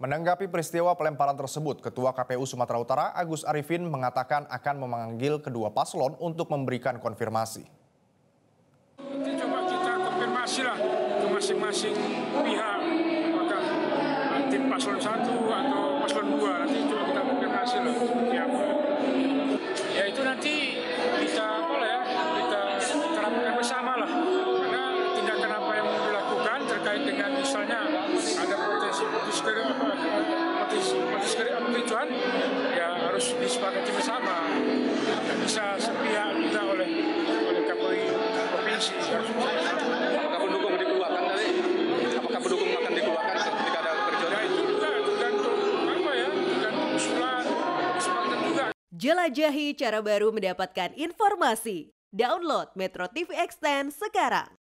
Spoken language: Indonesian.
Menanggapi peristiwa pelemparan tersebut, Ketua KPU Sumatera Utara Agus Arifin mengatakan akan memanggil kedua paslon untuk memberikan konfirmasi. Nanti coba kita konfirmasi lah ke masing-masing pihak, apakah tim paslon 1 atau paslon 2, nanti coba kita konfirmasi lah seperti apa. Ya itu nanti kita terapkan bersama lah, karena tindakan apa yang dilakukan terkait dengan misalnya ada potensi kericuan, ya harus disepakati bersama. Tidak bisa sepihak juga oleh KPU provinsi. Apakah pendukung dikeluarkan dari? Apakah pendukung akan dikeluarkan ketika ada kericuan? Ya itu juga tergantung usulan, kesepakatan juga. Jelajahi cara baru mendapatkan informasi. Download Metro TV Extend sekarang.